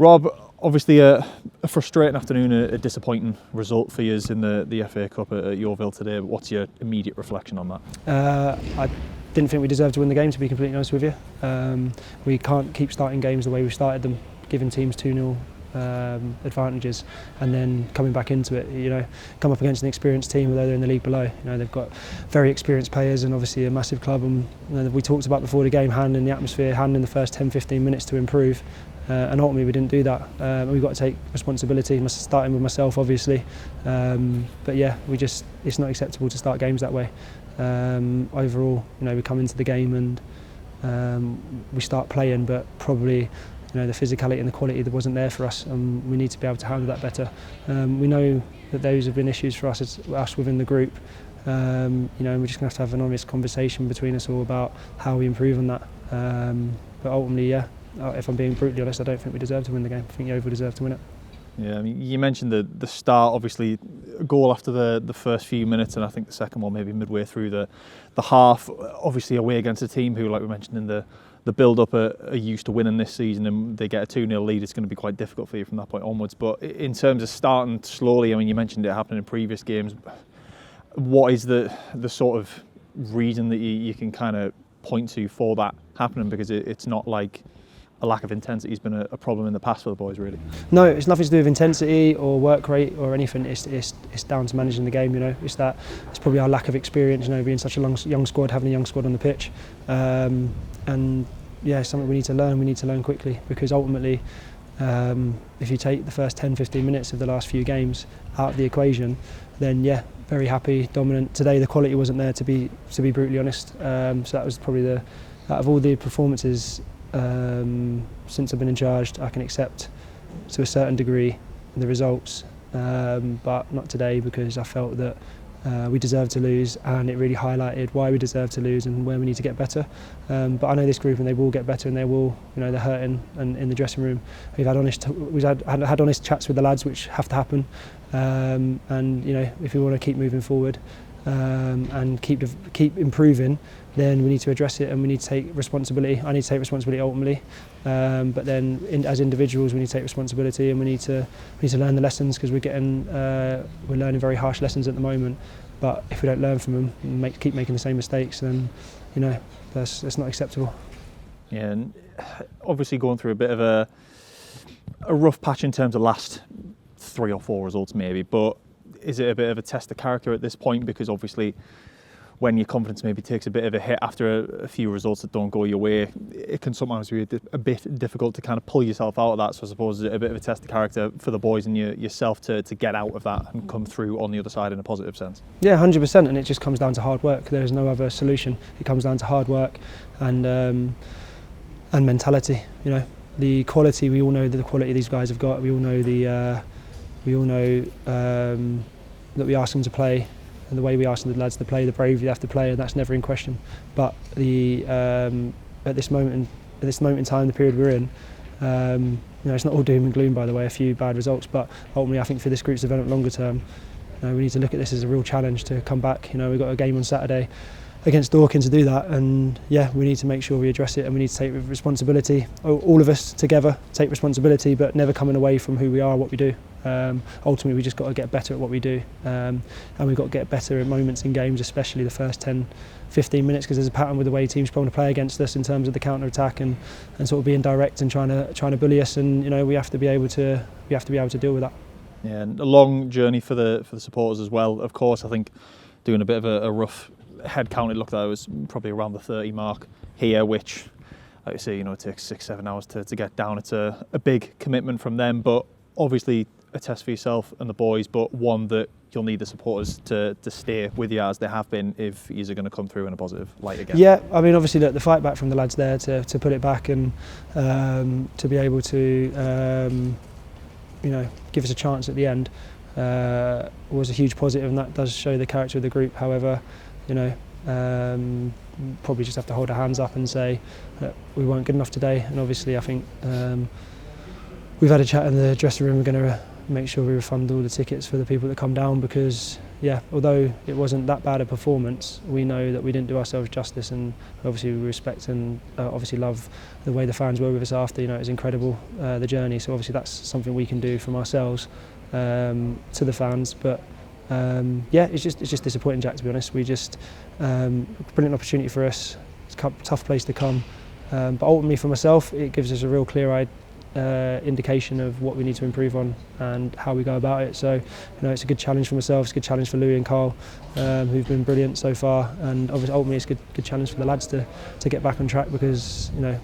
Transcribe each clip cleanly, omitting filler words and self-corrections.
Rob, obviously a frustrating afternoon, a disappointing result for you in the FA Cup at Yeovil today. What's your immediate reflection on that? I didn't think we deserved to win the game, to be completely honest with you. We can't keep starting games the way we started them, giving teams 2-0 advantages and then coming back into it. Come up against an experienced team, although they're in the league below. They've got very experienced players and obviously a massive club. And we talked about before the game, handling the atmosphere, handling the first 10-15 minutes to improve. And ultimately we didn't do that. We've got to take responsibility, starting with myself obviously. But yeah, it's not acceptable to start games that way. Overall, we come into the game and we start playing, but probably the physicality and the quality that wasn't there for us, and we need to be able to handle that better. We know that those have been issues for us within the group. We're just going to have an honest conversation between us all about how we improve on that. But ultimately, yeah, if I'm being brutally honest, I don't think we deserve to win the game. I think Yeovil deserve to win it. Yeah, I mean, you mentioned the start, obviously a goal after the first few minutes, and I think the second one maybe midway through the half. Obviously away against a team who, like we mentioned in the build-up, are used to winning this season, and they get a 2-0 lead. It's going to be quite difficult for you from that point onwards. But in terms of starting slowly, I mean, you mentioned it happening in previous games. What is the sort of reason that you can kind of point to for that happening? Because it's not like a lack of intensity has been a problem in the past for the boys, really. No, it's nothing to do with intensity or work rate or anything. It's down to managing the game. It's probably our lack of experience. Being such a young squad, having a young squad on the pitch, and yeah, it's something we need to learn. We need to learn quickly, because ultimately, if you take the first 10-15 minutes of the last few games out of the equation, then yeah, very happy, dominant. Today the quality wasn't there, to be brutally honest. So that was probably out of all the performances since I've been in charge, I can accept to a certain degree the results, but not today, because I felt that we deserved to lose, and it really highlighted why we deserve to lose and where we need to get better. But I know this group, and they will get better, and they will. They're hurting, and in the dressing room, we've had honest chats with the lads, which have to happen. And if we want to keep moving forward and keep improving, then we need to address it, and we need to take responsibility. I need to take responsibility ultimately, but then as individuals we need to take responsibility, and we need to learn the lessons, because we're learning very harsh lessons at the moment. But if we don't learn from them and keep making the same mistakes, then that's not acceptable. Yeah, and obviously going through a bit of a rough patch in terms of last 3 or 4 results maybe, but is it a bit of a test of character at this point? Because obviously when your confidence maybe takes a bit of a hit after a few results that don't go your way, it can sometimes be a bit difficult to kind of pull yourself out of that. So I suppose it's a bit of a test of character for the boys and yourself to get out of that and come through on the other side in a positive sense. Yeah, 100%, and it just comes down to hard work. There is no other solution. It comes down to hard work and mentality. The quality, we all know the quality these guys have got. We all know that we ask them to play, and the way we ask the lads to play, the bravery they have to play, and that's never in question. But at this moment in time, the period we're in, it's not all doom and gloom, by the way. A few bad results, but ultimately, I think for this group's development longer term, we need to look at this as a real challenge to come back. We've got a game on Saturday against Dorking to do that, and yeah, we need to make sure we address it, and we need to take responsibility. All of us together take responsibility, but never coming away from who we are, what we do. Ultimately, we just got to get better at what we do, and we've got to get better at moments in games, especially the first 10-15 minutes, because there's a pattern with the way teams want to play against us in terms of the counter attack and sort of being direct and trying to bully us, and we have to be able to deal with that. Yeah, and a long journey for the supporters as well. Of course, I think doing a bit of a rough head count, it looked like it was probably around the 30 mark here, which, like you say, it takes 6-7 hours to get down. It's a big commitment from them, but obviously a test for yourself and the boys, but one that you'll need the supporters to stay with you as they have been if you're going to come through in a positive light again. Yeah, I mean, obviously the fight back from the lads there to put it back and to be able to give us a chance at the end was a huge positive, and that does show the character of the group. However, probably just have to hold our hands up and say that we weren't good enough today. And obviously I think we've had a chat in the dressing room. We're going to make sure we refund all the tickets for the people that come down, because yeah, although it wasn't that bad a performance, we know that we didn't do ourselves justice, and obviously we respect and obviously love the way the fans were with us after. You know, it was incredible, the journey. So obviously that's something we can do from ourselves to the fans. But yeah, it's just disappointing, Jack. To be honest, we just brilliant opportunity for us. It's a tough place to come, but ultimately for myself, it gives us a real clear-eyed indication of what we need to improve on and how we go about it. So, you know, it's a good challenge for myself. It's a good challenge for Louis and Carl, who've been brilliant so far. And obviously, ultimately, it's a good challenge for the lads to get back on track, because, you know,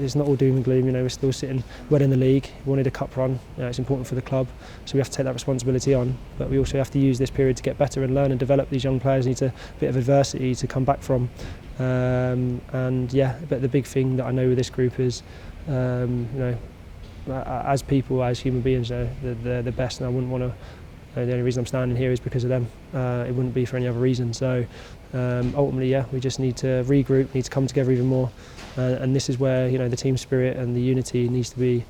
it's not all doom and gloom. You know, we're still sitting well in the league. We wanted a cup run. You know, it's important for the club, so we have to take that responsibility on. But we also have to use this period to get better and learn and develop. These young players need a bit of adversity to come back from. And yeah, but the big thing that I know with this group is, you know, as people, as human beings, you know, they're the best, and I wouldn't want to. The only reason I'm standing here is because of them. It wouldn't be for any other reason. So ultimately, yeah, we just need to regroup, need to come together even more, and this is where, you know, the team spirit and the unity needs to be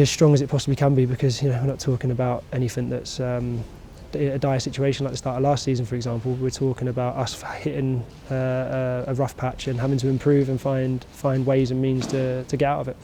as strong as it possibly can be, because, you know, we're not talking about anything that's a dire situation like the start of last season, for example. We're talking about us hitting a rough patch and having to improve and find ways and means to get out of it.